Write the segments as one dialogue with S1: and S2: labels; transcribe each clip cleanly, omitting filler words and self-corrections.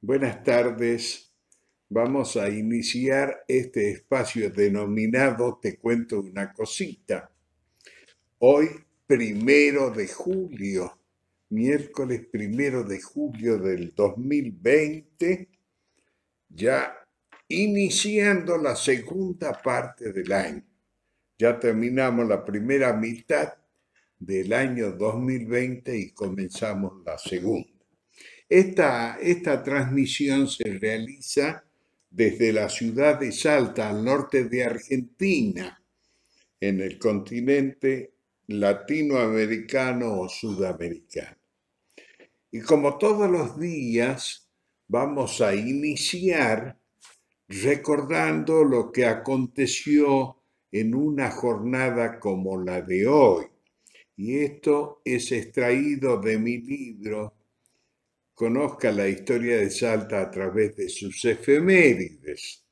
S1: Buenas tardes. Vamos a iniciar este espacio denominado Te cuento una cosita. Hoy, 1 de julio, miércoles 1 de julio del 2020, ya iniciando la segunda parte del año. Ya terminamos la primera mitad del año 2020 y comenzamos la segunda. Esta transmisión se realiza desde la ciudad de Salta, al norte de Argentina, en el continente latinoamericano o sudamericano. Y como todos los días, vamos a iniciar recordando lo que aconteció en una jornada como la de hoy. Y esto es extraído de mi libro Conozca la historia de Salta a través de sus efemérides,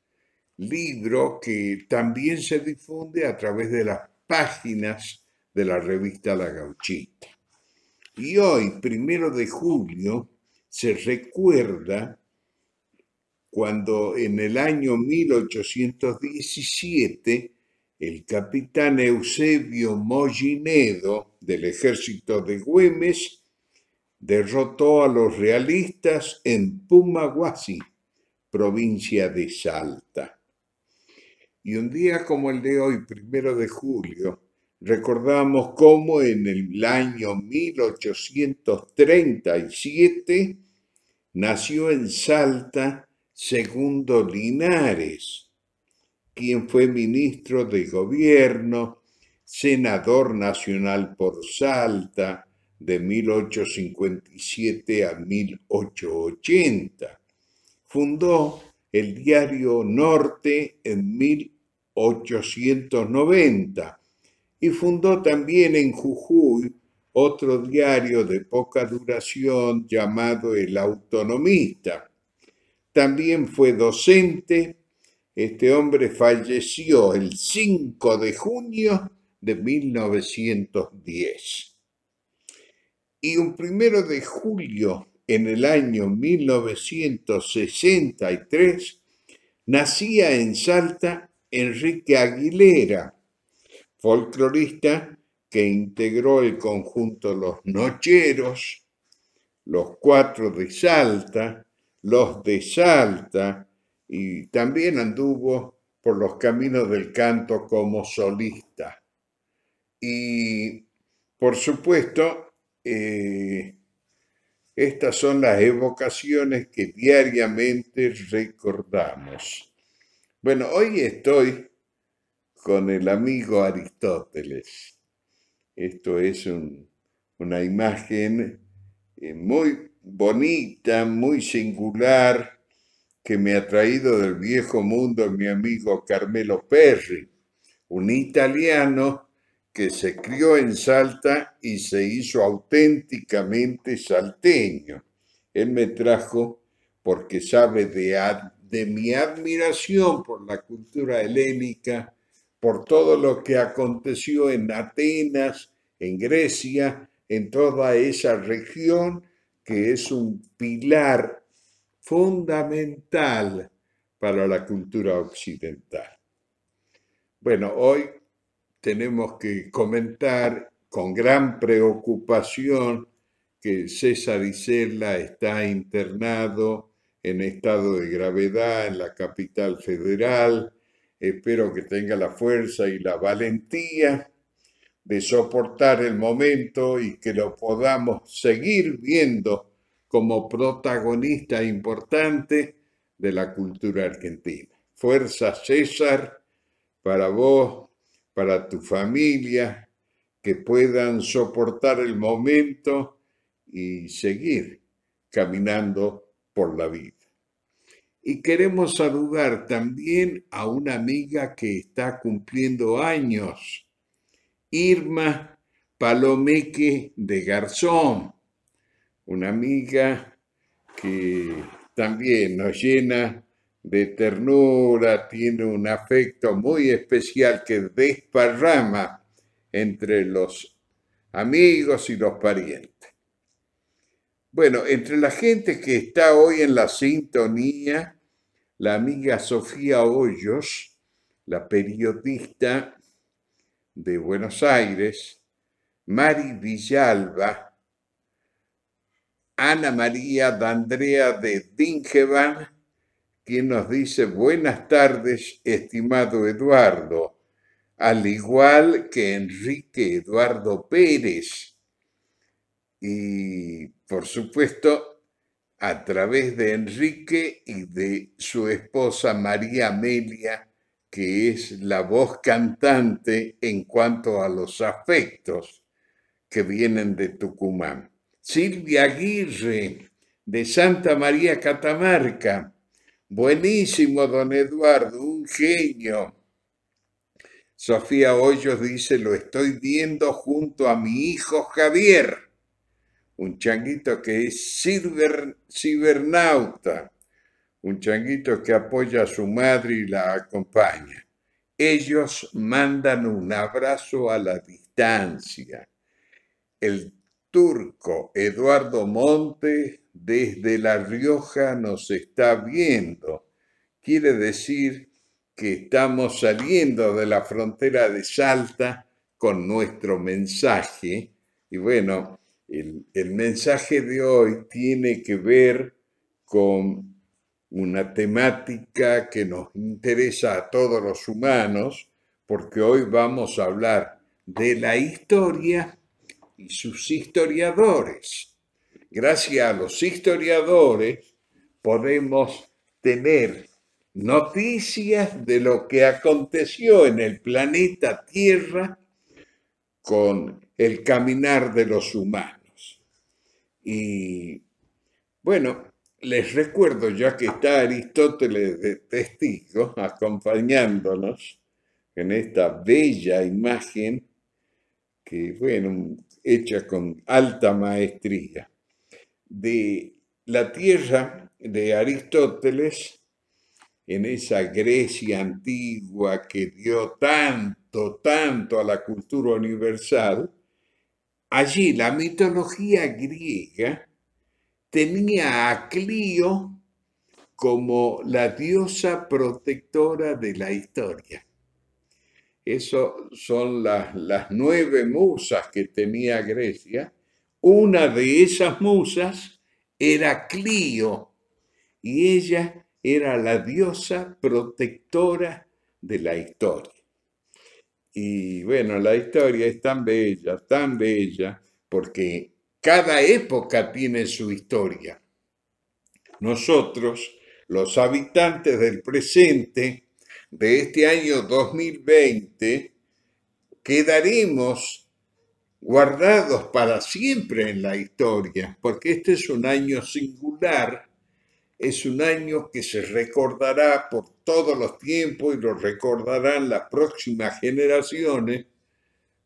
S1: libro que también se difunde a través de las páginas de la revista La Gauchita. Y hoy, 1 de julio, se recuerda cuando en el año 1817 el capitán Eusebio Moginedo del ejército de Güemes derrotó a los realistas en Pumahuasi, provincia de Salta. Y un día como el de hoy, 1 de julio, recordamos cómo en el año 1837 nació en Salta Segundo Linares, quien fue ministro de gobierno, senador nacional por Salta, de 1857 a 1880. Fundó el diario Norte en 1890 y fundó también en Jujuy otro diario de poca duración llamado El Autonomista. También fue docente. Este hombre falleció el 5 de junio de 1910. Y un 1 de julio, en el año 1963, nacía en Salta Enrique Aguilera, folclorista que integró el conjunto Los Nocheros, Los Cuatro de Salta, Los de Salta, y también anduvo por los caminos del canto como solista. Y, por supuesto, estas son las evocaciones que diariamente recordamos. Bueno, hoy estoy con el amigo Aristóteles. Esto es una imagen muy bonita, muy singular, que me ha traído del viejo mundo mi amigo Carmelo Perri, un italiano que se crió en Salta y se hizo auténticamente salteño. Él me trajo porque sabe de mi admiración por la cultura helénica, por todo lo que aconteció en Atenas, en Grecia, en toda esa región que es un pilar fundamental para la cultura occidental. Bueno, hoy tenemos que comentar con gran preocupación que César Isela está internado en estado de gravedad en la capital federal. Espero que tenga la fuerza y la valentía de soportar el momento y que lo podamos seguir viendo como protagonista importante de la cultura argentina. Fuerza, César, para vos, para tu familia, que puedan soportar el momento y seguir caminando por la vida. Y queremos saludar también a una amiga que está cumpliendo años, Irma Palomeque de Garzón, una amiga que también nos llena de ternura, tiene un afecto muy especial que desparrama entre los amigos y los parientes. Bueno, entre la gente que está hoy en la sintonía, la amiga Sofía Hoyos, la periodista de Buenos Aires, Mari Villalba, Ana María D'Andrea de Dingevan, quien nos dice buenas tardes, estimado Eduardo, al igual que Enrique Eduardo Pérez. Y por supuesto, a través de Enrique y de su esposa María Amelia, que es la voz cantante en cuanto a los afectos que vienen de Tucumán. Silvia Aguirre, de Santa María Catamarca. Buenísimo, don Eduardo, un genio. Sofía Hoyos dice, lo estoy viendo junto a mi hijo Javier, un changuito que es cibernauta, un changuito que apoya a su madre y la acompaña. Ellos mandan un abrazo a la distancia. El turco Eduardo Monte desde La Rioja nos está viendo. Quiere decir que estamos saliendo de la frontera de Salta con nuestro mensaje. Y bueno, el mensaje de hoy tiene que ver con una temática que nos interesa a todos los humanos, porque hoy vamos a hablar de la historia y sus historiadores. Gracias a los historiadores podemos tener noticias de lo que aconteció en el planeta Tierra con el caminar de los humanos. Y bueno, les recuerdo, ya que está Aristóteles de testigo acompañándonos en esta bella imagen que, bueno, hecha con alta maestría, de la tierra de Aristóteles, en esa Grecia antigua que dio tanto a la cultura universal. Allí la mitología griega tenía a Clío como la diosa protectora de la historia. Eso son las 9 musas que tenía Grecia. Una de esas musas era Clío y ella era la diosa protectora de la historia. Y bueno, la historia es tan bella, porque cada época tiene su historia. Nosotros, los habitantes del presente, de este año 2020, quedaremos guardados para siempre en la historia, porque este es un año singular, es un año que se recordará por todos los tiempos y lo recordarán las próximas generaciones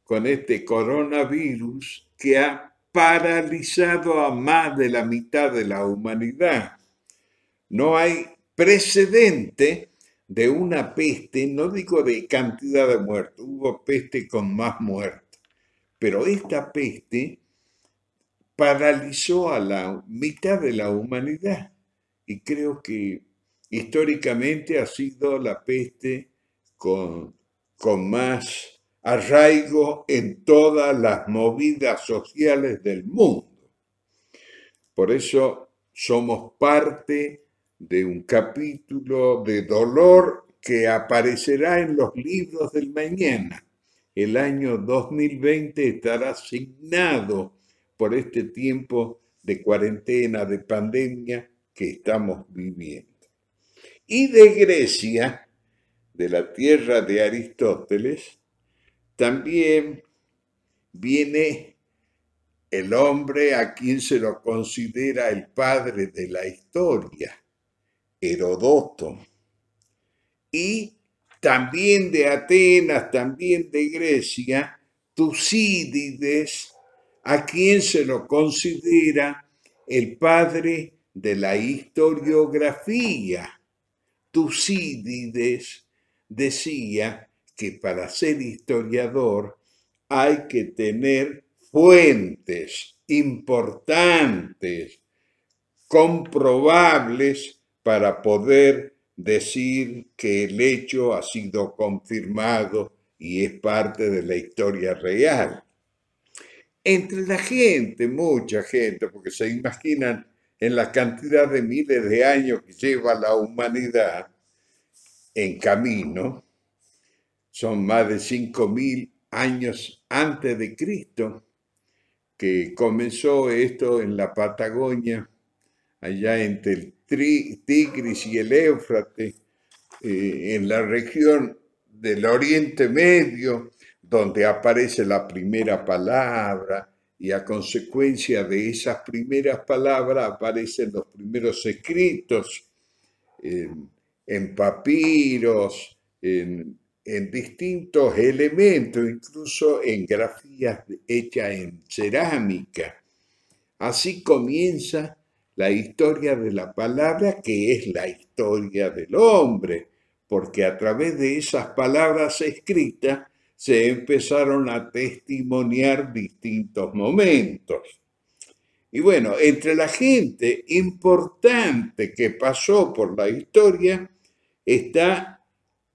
S1: con este coronavirus que ha paralizado a más de la mitad de la humanidad. No hay precedente de una peste, no digo de cantidad de muertos, hubo peste con más muertos, pero esta peste paralizó a la mitad de la humanidad y creo que históricamente ha sido la peste con más arraigo en todas las movidas sociales del mundo. Por eso somos parte de un capítulo de dolor que aparecerá en los libros del mañana. El año 2020 estará signado por este tiempo de cuarentena, de pandemia que estamos viviendo. Y de Grecia, de la tierra de Aristóteles, también viene el hombre a quien se lo considera el padre de la historia, Herodoto. Y también de Atenas, también de Grecia, Tucídides, a quien se lo considera el padre de la historiografía. Tucídides decía que para ser historiador hay que tener fuentes importantes, comprobables para poder decir que el hecho ha sido confirmado y es parte de la historia real. Entre la gente, mucha gente, porque se imaginan en la cantidad de miles de años que lleva la humanidad en camino, son más de 5.000 años antes de Cristo, que comenzó esto en la Patagonia, allá entre el Tigris y el Éufrates, en la región del Oriente Medio, donde aparece la primera palabra, y a consecuencia de esas primeras palabras aparecen los primeros escritos en papiros, en distintos elementos, incluso en grafías hechas en cerámica. Así comienza la historia de la palabra, que es la historia del hombre, porque a través de esas palabras escritas se empezaron a testimoniar distintos momentos. Y bueno, entre la gente importante que pasó por la historia está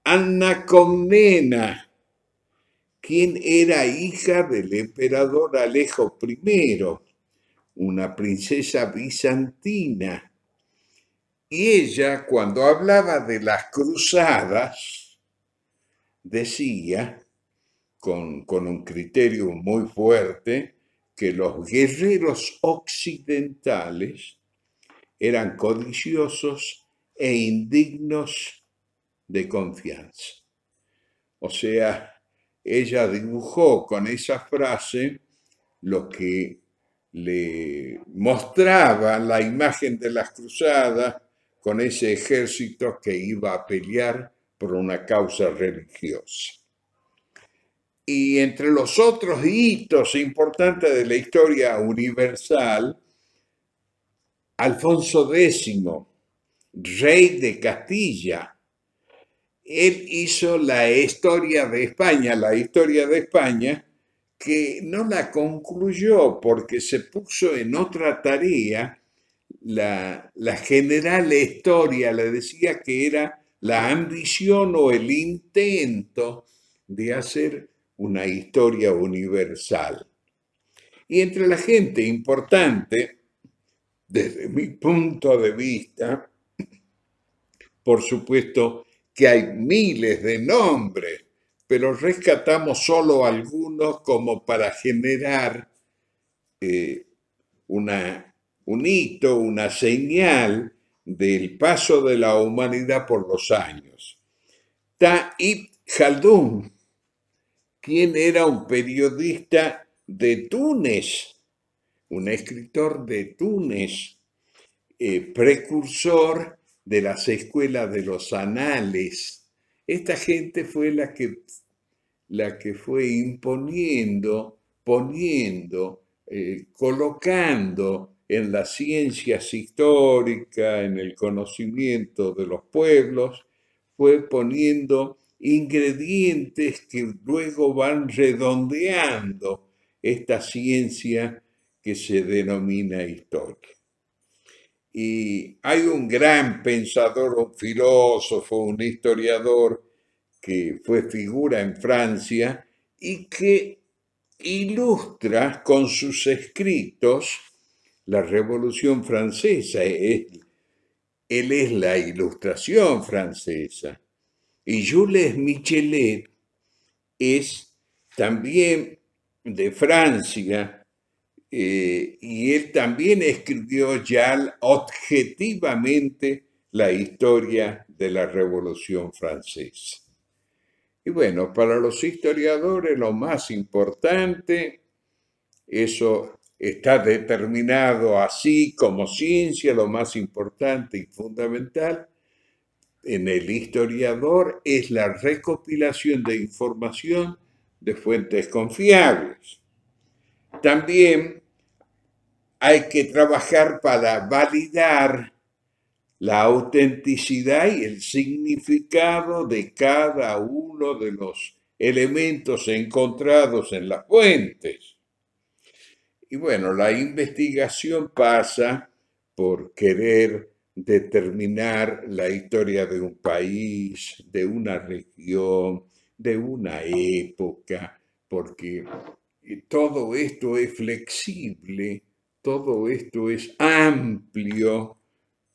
S1: Anna Comnena, quien era hija del emperador Alejo I, una princesa bizantina. Y ella, cuando hablaba de las cruzadas, decía, con un criterio muy fuerte, que los guerreros occidentales eran codiciosos e indignos de confianza. O sea, ella dibujó con esa frase lo que le mostraba la imagen de las cruzadas con ese ejército que iba a pelear por una causa religiosa. Y entre los otros hitos importantes de la historia universal, Alfonso X, rey de Castilla, él hizo la historia de España, que no la concluyó porque se puso en otra tarea. La general historia le decía que era la ambición o el intento de hacer una historia universal. Y entre la gente importante, desde mi punto de vista, por supuesto que hay miles de nombres, pero rescatamos solo algunos como para generar un hito, una señal del paso de la humanidad por los años. Está Ibn Khaldún, quien era un periodista de Túnez, un escritor de Túnez, precursor de las escuelas de los anales. Esta gente fue la que fue imponiendo, poniendo, colocando en las ciencias históricas, en el conocimiento de los pueblos, fue poniendo ingredientes que luego van redondeando esta ciencia que se denomina historia. Y hay un gran pensador, un filósofo, un historiador que fue figura en Francia y que ilustra con sus escritos la Revolución Francesa. Él es la Ilustración francesa. Y Jules Michelet es también de Francia, y él también escribió ya objetivamente la historia de la Revolución Francesa. Y bueno, para los historiadores lo más importante, eso está determinado así como ciencia, lo más importante y fundamental en el historiador es la recopilación de información de fuentes confiables. También hay que trabajar para validar la autenticidad y el significado de cada uno de los elementos encontrados en las fuentes. Y bueno, la investigación pasa por querer determinar la historia de un país, de una región, de una época, porque todo esto es flexible, todo esto es amplio,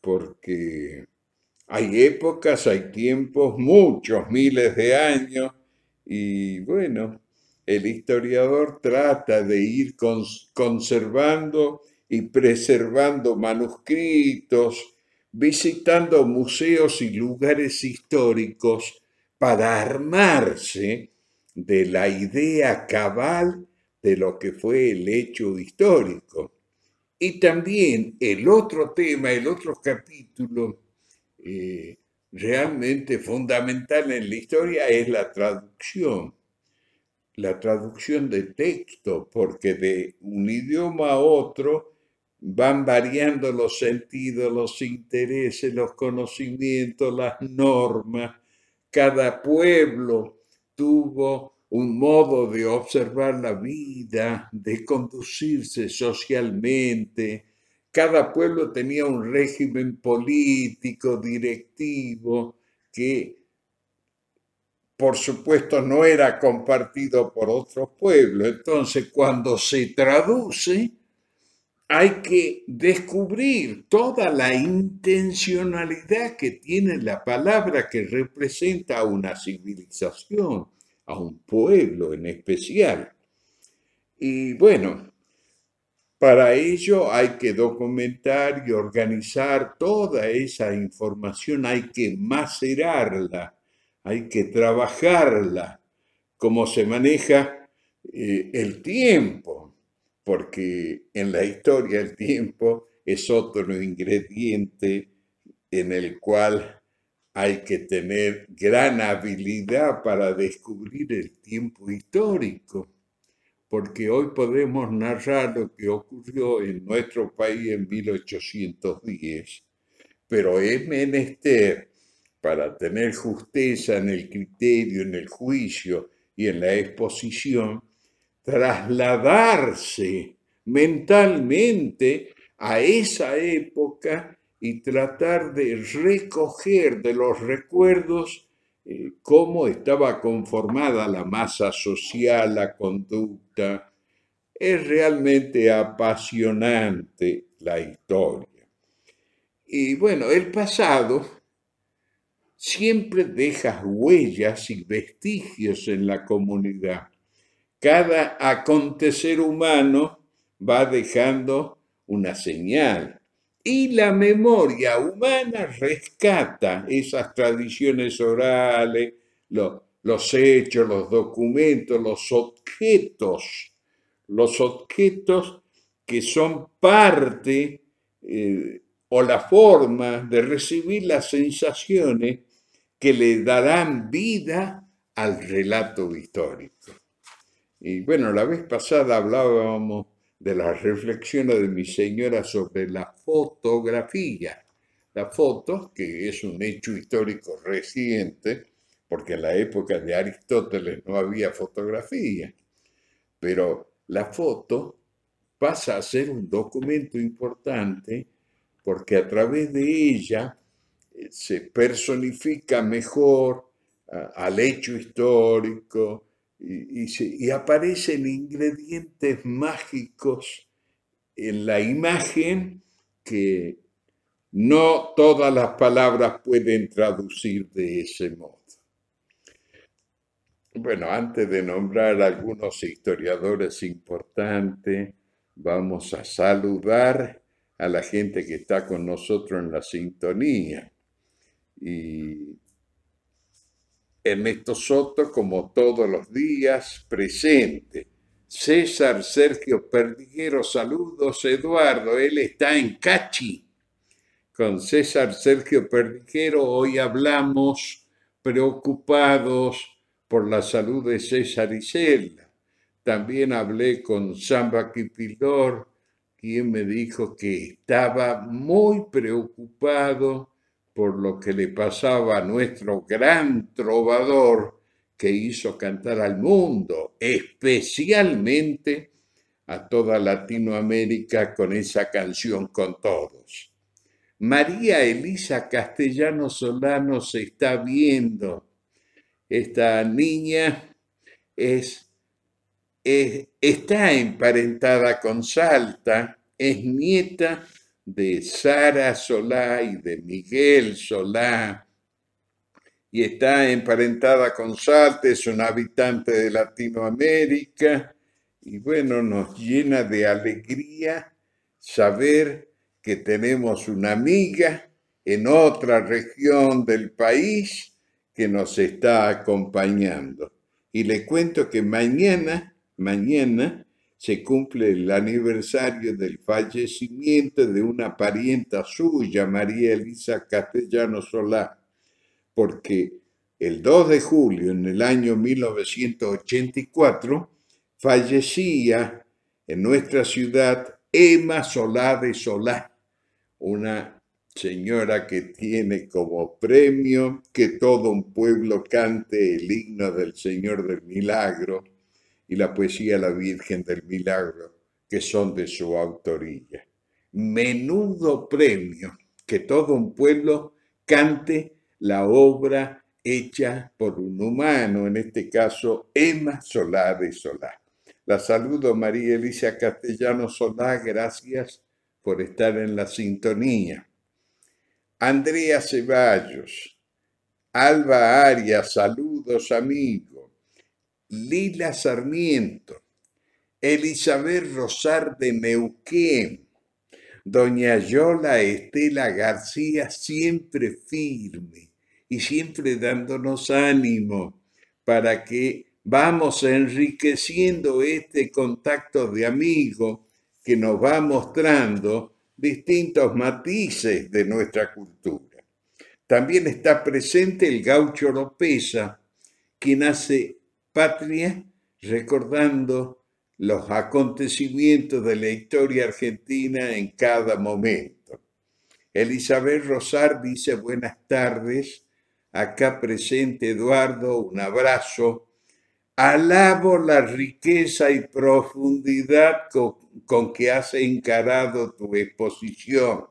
S1: porque hay épocas, hay tiempos, muchos miles de años, y bueno, el historiador trata de ir conservando y preservando manuscritos, visitando museos y lugares históricos para armarse de la idea cabal de lo que fue el hecho histórico. Y también el otro tema, el otro capítulo eh, realmente fundamental en la historia es la traducción de texto, porque de un idioma a otro van variando los sentidos, los intereses, los conocimientos, las normas. Cada pueblo tuvo un modo de observar la vida, de conducirse socialmente. Cada pueblo tenía un régimen político, directivo, que por supuesto no era compartido por otros pueblos. Entonces, cuando se traduce, hay que descubrir toda la intencionalidad que tiene la palabra que representa a una civilización, a un pueblo en especial. Y bueno, para ello hay que documentar y organizar toda esa información, hay que macerarla, hay que trabajarla, cómo se maneja el tiempo, porque en la historia el tiempo es otro ingrediente en el cual hay que tener gran habilidad para descubrir el tiempo histórico, porque hoy podemos narrar lo que ocurrió en nuestro país en 1810, pero es menester para tener justeza en el criterio, en el juicio y en la exposición, trasladarse mentalmente a esa época y tratar de recoger de los recuerdos cómo estaba conformada la masa social, la conducta. Es realmente apasionante la historia. Y bueno, el pasado siempre deja huellas y vestigios en la comunidad. Cada acontecer humano va dejando una señal. Y la memoria humana rescata esas tradiciones orales, los hechos, los documentos, los objetos que son parte o la forma de recibir las sensaciones que le darán vida al relato histórico. Y bueno, la vez pasada hablábamos de las reflexiones de mi señora sobre la fotografía. La foto, que es un hecho histórico reciente, porque en la época de Aristóteles no había fotografía, pero la foto pasa a ser un documento importante porque a través de ella se personifica mejor al hecho histórico y aparecen ingredientes mágicos en la imagen que no todas las palabras pueden traducir de ese modo. Bueno, antes de nombrar algunos historiadores importantes, vamos a saludar a la gente que está con nosotros en la sintonía. Y Ernesto Soto, como todos los días, presente. César Sergio Perdiguero, saludos. Eduardo, él está en Cachi. Con César Sergio Perdiguero hoy hablamos preocupados por la salud de César Isela. También hablé con Samba Kipilor, quien me dijo que estaba muy preocupado por lo que le pasaba a nuestro gran trovador que hizo cantar al mundo, especialmente a toda Latinoamérica con esa canción Con Todos. María Elisa Castellano Solano se está viendo. Esta niña está emparentada con Salta, es nieta de Sara Solá y de Miguel Solá, y está emparentada con Salta, es un habitante de Latinoamérica, y bueno, nos llena de alegría saber que tenemos una amiga en otra región del país que nos está acompañando. Y le cuento que mañana se cumple el aniversario del fallecimiento de una parienta suya, María Elisa Castellano Solá, porque el 2 de julio en el año 1984 fallecía en nuestra ciudad Emma Solá de Solá, una señora que tiene como premio que todo un pueblo cante el himno del Señor del Milagro y la poesía La Virgen del Milagro, que son de su autoría. Menudo premio que todo un pueblo cante la obra hecha por un humano, en este caso Emma Solá de Solá. La saludo, María Elisa Castellano Solá, gracias por estar en la sintonía. Andrea Ceballos, Alba Arias, saludos amigo. Lila Sarmiento, Elizabeth Rosar de Neuquén, doña Yola Estela García, siempre firme y siempre dándonos ánimo para que vamos enriqueciendo este contacto de amigos que nos va mostrando distintos matices de nuestra cultura. También está presente el gaucho Oropesa, quien hace patria recordando los acontecimientos de la historia argentina en cada momento. Elizabeth Rosar dice buenas tardes, acá presente Eduardo, un abrazo. Alabo la riqueza y profundidad con que has encarado tu exposición.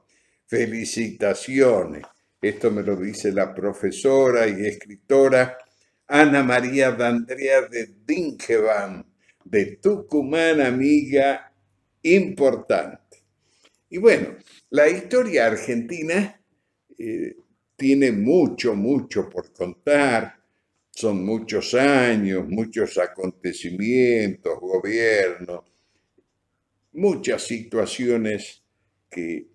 S1: Felicitaciones. Esto me lo dice la profesora y escritora Ana María D'Andrea de Dingevan, de Tucumán, amiga importante. Y bueno, la historia argentina tiene mucho por contar. Son muchos años, muchos acontecimientos, gobiernos, muchas situaciones que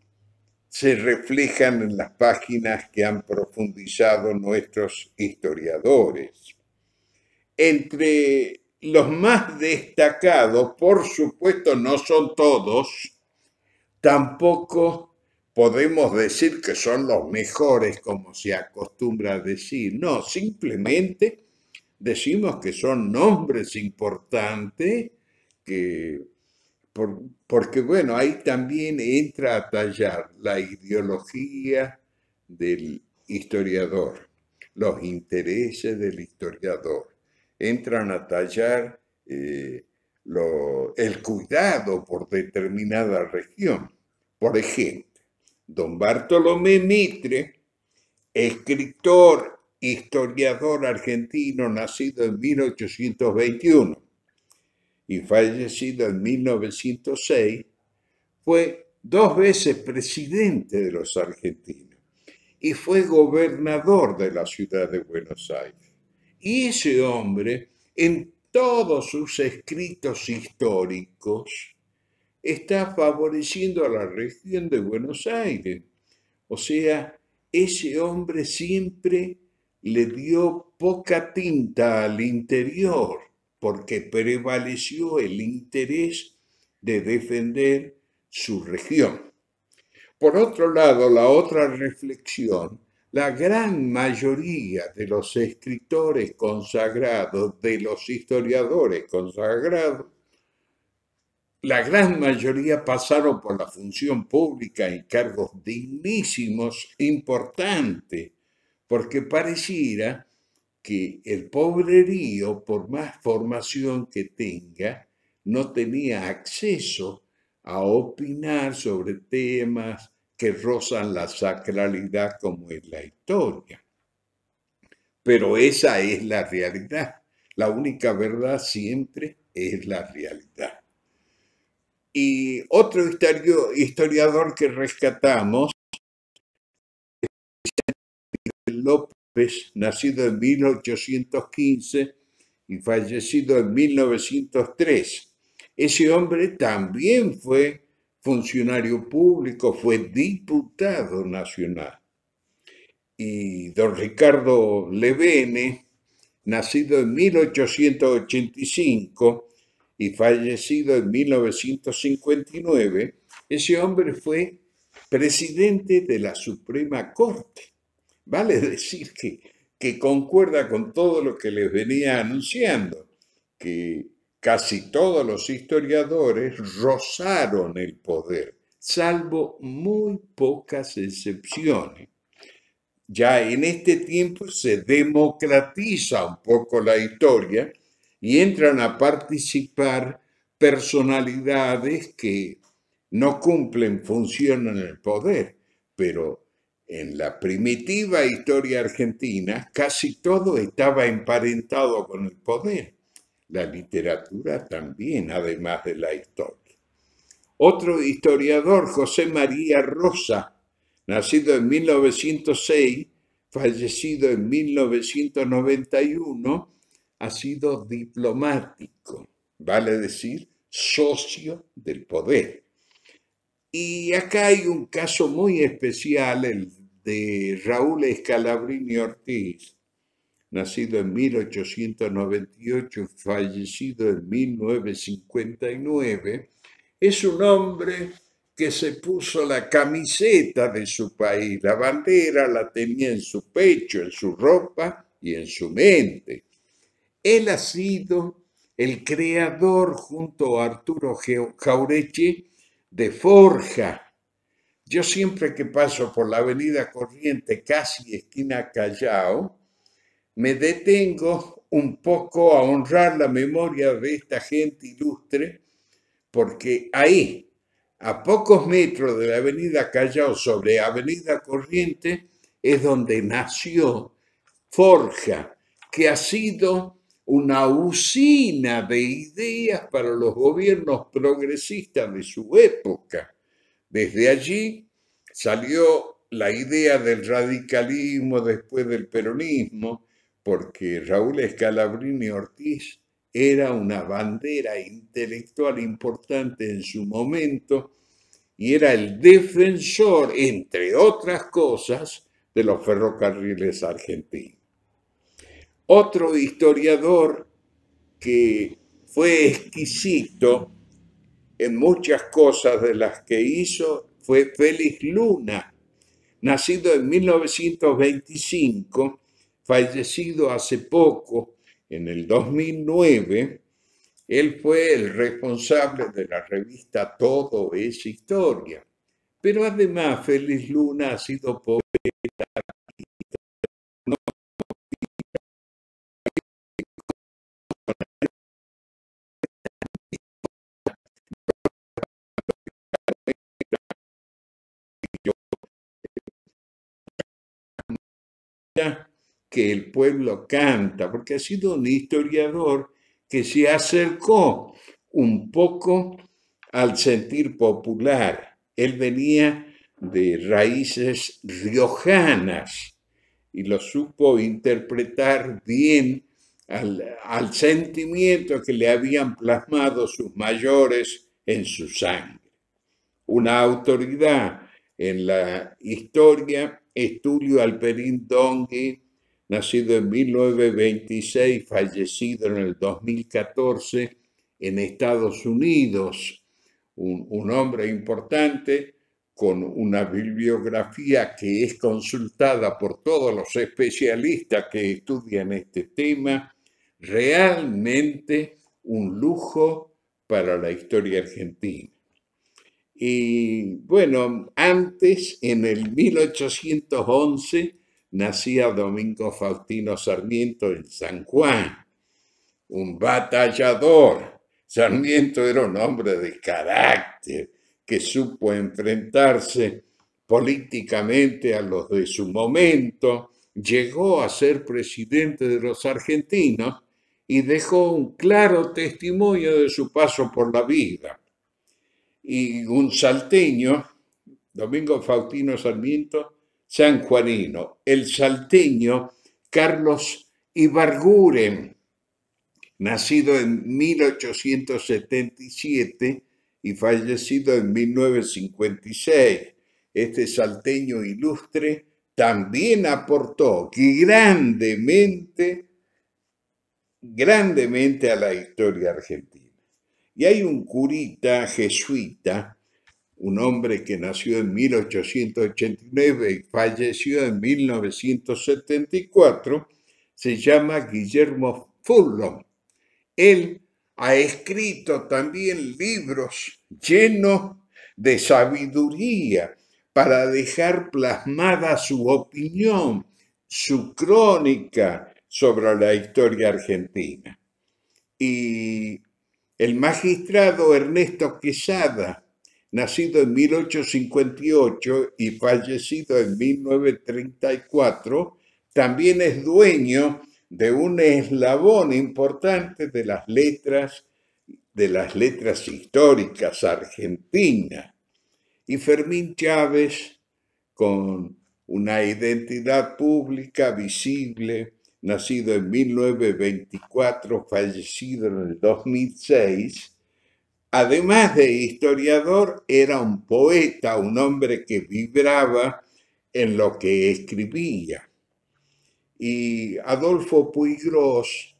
S1: se reflejan en las páginas que han profundizado nuestros historiadores. Entre los más destacados, por supuesto no son todos, tampoco podemos decir que son los mejores, como se acostumbra a decir. No, simplemente decimos que son nombres importantes porque bueno, ahí también entra a tallar la ideología del historiador, los intereses del historiador. Entran a tallar el cuidado por determinada región. Por ejemplo, don Bartolomé Mitre, escritor, historiador argentino, nacido en 1821 y fallecido en 1906, fue 2 veces presidente de los argentinos y fue gobernador de la ciudad de Buenos Aires. Y ese hombre, en todos sus escritos históricos, está favoreciendo a la región de Buenos Aires. O sea, ese hombre siempre le dio poca tinta al interior, porque prevaleció el interés de defender su región. Por otro lado, la otra reflexión, la gran mayoría de los escritores consagrados, de los historiadores consagrados, la gran mayoría pasaron por la función pública en cargos dignísimos, importantes, porque pareciera que el pobrerío, por más formación que tenga, no tenía acceso a opinar sobre temas que rozan la sacralidad como es la historia. Pero esa es la realidad. La única verdad siempre es la realidad. Y otro historiador que rescatamos, López, nacido en 1815 y fallecido en 1903. Ese hombre también fue funcionario público, fue diputado nacional. Y don Ricardo Levene, nacido en 1885 y fallecido en 1959, ese hombre fue presidente de la Suprema Corte. Vale decir que concuerda con todo lo que les venía anunciando, que casi todos los historiadores rozaron el poder, salvo muy pocas excepciones. Ya en este tiempo se democratiza un poco la historia y entran a participar personalidades que no cumplen función en el poder, pero en la primitiva historia argentina casi todo estaba emparentado con el poder. La literatura también, además de la historia. Otro historiador, José María Rosa, nacido en 1906, fallecido en 1991, ha sido diplomático, vale decir, socio del poder. Y acá hay un caso muy especial, el de Raúl Scalabrini Ortiz, nacido en 1898, fallecido en 1959, es un hombre que se puso la camiseta de su país, la bandera la tenía en su pecho, en su ropa y en su mente. Él ha sido el creador, junto a Arturo Jauretche, de Forja. Yo siempre que paso por la avenida Corriente, casi esquina Callao, me detengo un poco a honrar la memoria de esta gente ilustre, porque ahí, a pocos metros de la avenida Callao, sobre avenida Corriente, es donde nació Forja, que ha sido una usina de ideas para los gobiernos progresistas de su época. Desde allí salió la idea del radicalismo después del peronismo, porque Raúl Scalabrini Ortiz era una bandera intelectual importante en su momento y era el defensor, entre otras cosas, de los ferrocarriles argentinos. Otro historiador que fue exquisito en muchas cosas de las que hizo fue Félix Luna, nacido en 1925, fallecido hace poco, en el 2009. Él fue el responsable de la revista Todo es Historia. Pero además Félix Luna ha sido poeta. Que el pueblo canta, porque ha sido un historiador que se acercó un poco al sentir popular. Él venía de raíces riojanas y lo supo interpretar bien al sentimiento que le habían plasmado sus mayores en su sangre. Una autoridad en la historia es Tulio Alperín Dongui, nacido en 1926, fallecido en el 2014 en Estados Unidos. Un hombre importante con una bibliografía que es consultada por todos los especialistas que estudian este tema. Realmente un lujo para la historia argentina. Y bueno, antes, en el 1811, nacía Domingo Faustino Sarmiento en San Juan, un batallador. Sarmiento era un hombre de carácter que supo enfrentarse políticamente a los de su momento, llegó a ser presidente de los argentinos y dejó un claro testimonio de su paso por la vida. Y un salteño, Domingo Faustino Sarmiento, sanjuanino, el salteño Carlos Ibarguren, nacido en 1877 y fallecido en 1956. Este salteño ilustre también aportó grandemente a la historia argentina. Y hay un curita jesuita, un hombre que nació en 1889 y falleció en 1974, se llama Guillermo Furlong. Él ha escrito también libros llenos de sabiduría para dejar plasmada su opinión, su crónica sobre la historia argentina. Y el magistrado Ernesto Quesada, nacido en 1858 y fallecido en 1934, también es dueño de un eslabón importante de las letras históricas argentinas. Y Fermín Chávez, con una identidad pública visible, nacido en 1924, fallecido en el 2006, además de historiador, era un poeta, un hombre que vibraba en lo que escribía. Y Adolfo Puigros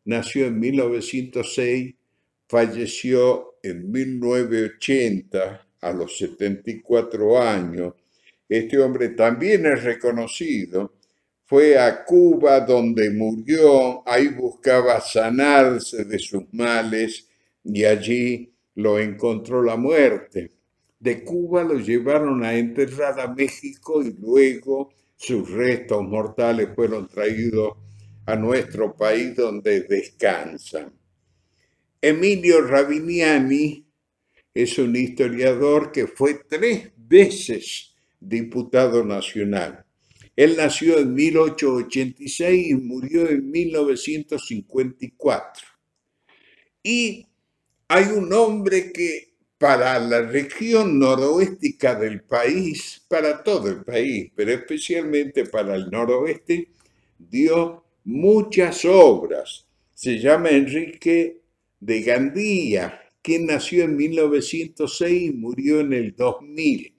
S1: nació en 1906, falleció en 1980 a los 74 años. Este hombre también es reconocido. Fue a Cuba donde murió, ahí buscaba sanarse de sus males y allí lo encontró la muerte. De Cuba lo llevaron a enterrar a México y luego sus restos mortales fueron traídos a nuestro país donde descansan. Emilio Rabiniani es un historiador que fue 3 veces diputado nacional. Él nació en 1886 y murió en 1954. Y hay un hombre que para la región noroestica del país, para todo el país, pero especialmente para el noroeste, dio muchas obras. Se llama Enrique de Gandía, quien nació en 1906 y murió en el 2000.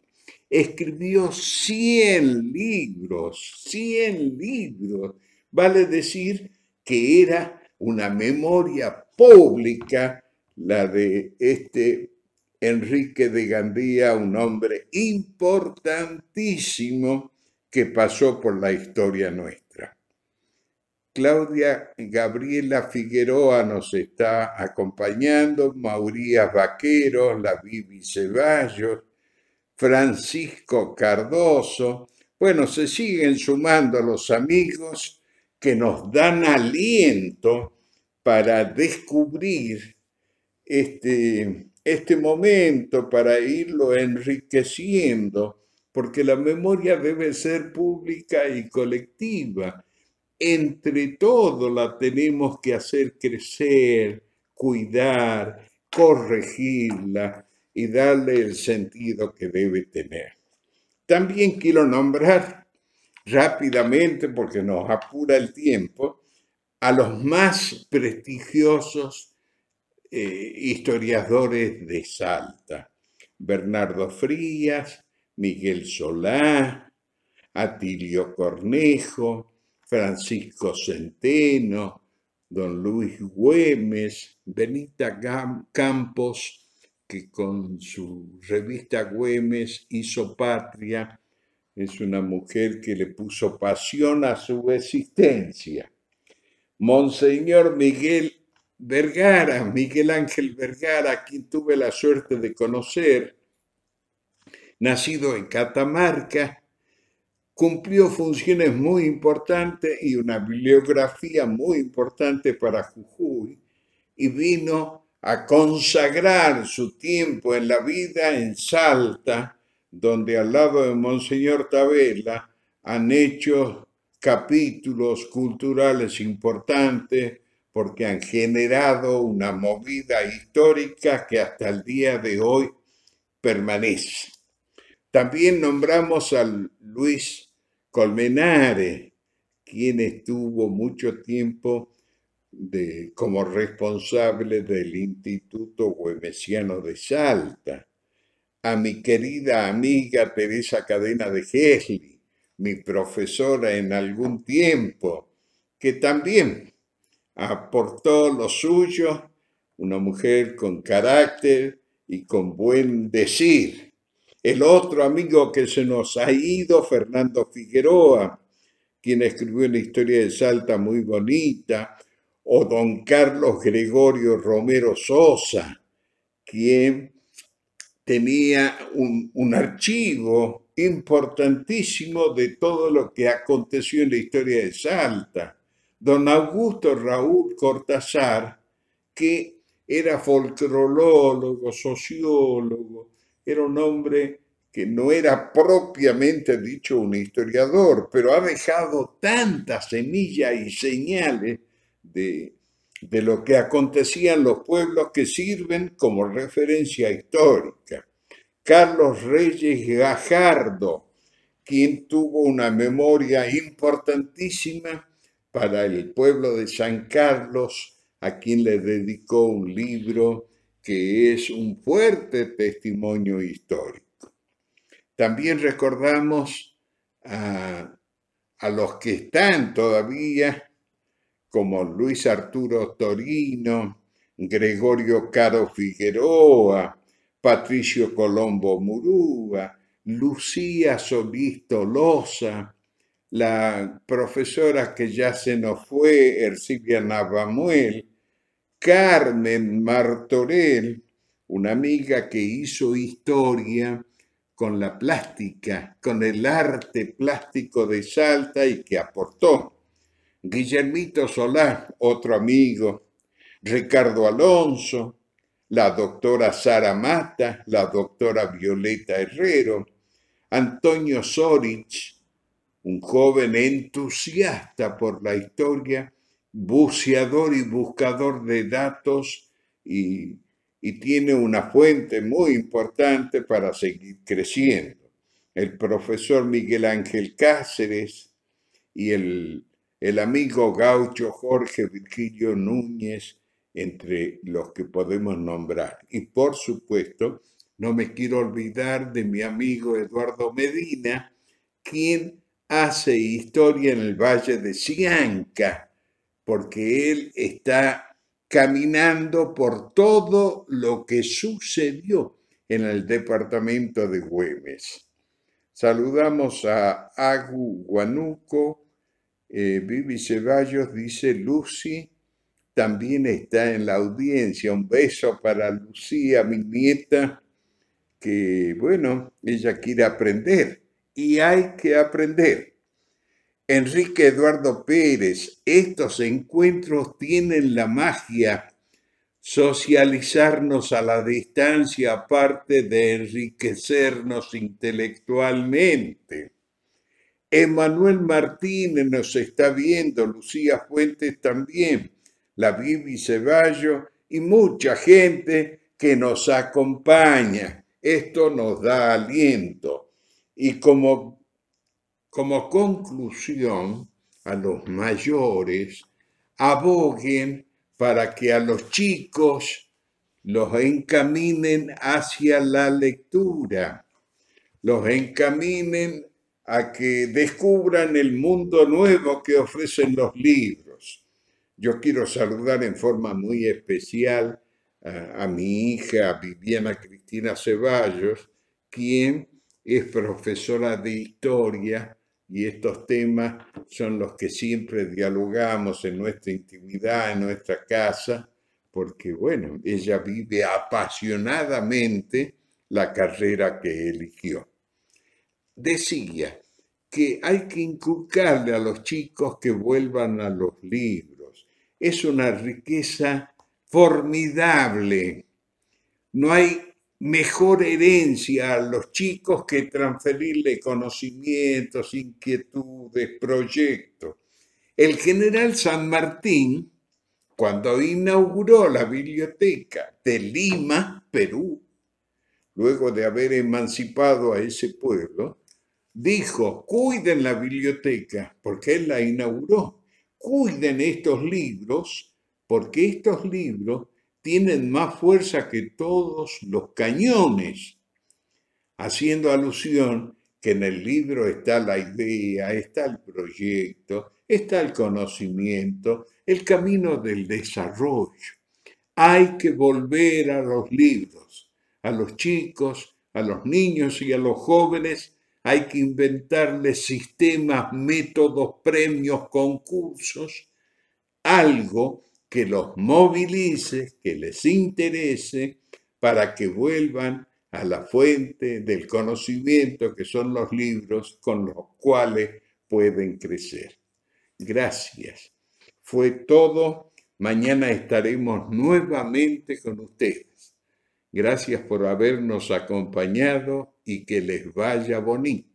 S1: Escribió 100 libros, 100 libros. Vale decir que era una memoria pública la de este Enrique de Gandía, un hombre importantísimo que pasó por la historia nuestra. Claudia Gabriela Figueroa nos está acompañando, Maurías Vaqueros, la Vivi Ceballos, Francisco Cardoso. Bueno, se siguen sumando los amigos que nos dan aliento para descubrir este momento, para irlo enriqueciendo, porque la memoria debe ser pública y colectiva. Entre todos la tenemos que hacer crecer, cuidar, corregirla y darle el sentido que debe tener. También quiero nombrar rápidamente, porque nos apura el tiempo, a los más prestigiosos historiadores de Salta: Bernardo Frías, Miguel Solá, Atilio Cornejo, Francisco Centeno, don Luis Güemes, Benita Campos, que con su revista Güemes hizo patria, es una mujer que le puso pasión a su existencia. Monseñor Miguel Vergara, Miguel Ángel Vergara, a quien tuve la suerte de conocer, nacido en Catamarca, cumplió funciones muy importantes y una bibliografía muy importante para Jujuy, y vino a consagrar su tiempo en la vida en Salta, donde al lado de Monseñor Tabela han hecho capítulos culturales importantes porque han generado una movida histórica que hasta el día de hoy permanece. También nombramos a Luis Colmenares, quien estuvo mucho tiempo como responsable del Instituto Güemesiano de Salta, a mi querida amiga Teresa Cadena de Gesli, mi profesora en algún tiempo, que también aportó lo suyo, una mujer con carácter y con buen decir. El otro amigo que se nos ha ido, Fernando Figueroa, quien escribió una historia de Salta muy bonita, o don Carlos Gregorio Romero Sosa, quien tenía un archivo importantísimo de todo lo que aconteció en la historia de Salta. Don Augusto Raúl Cortázar, que era folclorólogo, sociólogo, era un hombre que no era propiamente dicho un historiador, pero ha dejado tantas semillas y señales de lo que acontecía en los pueblos que sirven como referencia histórica. Carlos Reyes Gajardo, quien tuvo una memoria importantísima para el pueblo de San Carlos, a quien le dedicó un libro que es un fuerte testimonio histórico. También recordamos a los que están todavía, como Luis Arturo Torino, Gregorio Caro Figueroa, Patricio Colombo Murúa, Lucía Solís Tolosa, la profesora que ya se nos fue, Ercilia Navamuel, Carmen Martorell, una amiga que hizo historia con la plástica, con el arte plástico de Salta y que aportó. Guillermito Solá, otro amigo, Ricardo Alonso, la doctora Sara Mata, la doctora Violeta Herrero, Antonio Sorich, un joven entusiasta por la historia, buceador y buscador de datos y tiene una fuente muy importante para seguir creciendo. El profesor Miguel Ángel Cáceres y el amigo gaucho Jorge Virgilio Núñez, entre los que podemos nombrar. Y por supuesto, no me quiero olvidar de mi amigo Eduardo Medina, quien hace historia en el Valle de Sianca, porque él está caminando por todo lo que sucedió en el departamento de Güemes. Saludamos a Agu Guanuco. Vivi Ceballos dice, Lucy también está en la audiencia. Un beso para Lucía, mi nieta, que bueno, ella quiere aprender y hay que aprender. Enrique Eduardo Pérez, estos encuentros tienen la magia, socializarnos a la distancia aparte de enriquecernos intelectualmente. Emanuel Martínez nos está viendo, Lucía Fuentes también, la Vivi Ceballos y mucha gente que nos acompaña. Esto nos da aliento. Y como conclusión, a los mayores, aboguen para que a los chicos los encaminen hacia la lectura, los encaminen a que descubran el mundo nuevo que ofrecen los libros. Yo quiero saludar en forma muy especial a mi hija Viviana Cristina Ceballos, quien es profesora de historia y estos temas son los que siempre dialogamos en nuestra intimidad, en nuestra casa, porque bueno, ella vive apasionadamente la carrera que eligió. Decía que hay que inculcarle a los chicos que vuelvan a los libros. Es una riqueza formidable. No hay mejor herencia a los chicos que transferirle conocimientos, inquietudes, proyectos. El general San Martín, cuando inauguró la biblioteca de Lima, Perú, luego de haber emancipado a ese pueblo, dijo, cuiden la biblioteca, porque él la inauguró. Cuiden estos libros, porque estos libros tienen más fuerza que todos los cañones, haciendo alusión que en el libro está la idea, está el proyecto, está el conocimiento, el camino del desarrollo. Hay que volver a los libros, a los chicos, a los niños y a los jóvenes. Hay que inventarles sistemas, métodos, premios, concursos, algo que los movilice, que les interese, para que vuelvan a la fuente del conocimiento que son los libros con los cuales pueden crecer. Gracias. Fue todo. Mañana estaremos nuevamente con ustedes. Gracias por habernos acompañado y que les vaya bonito.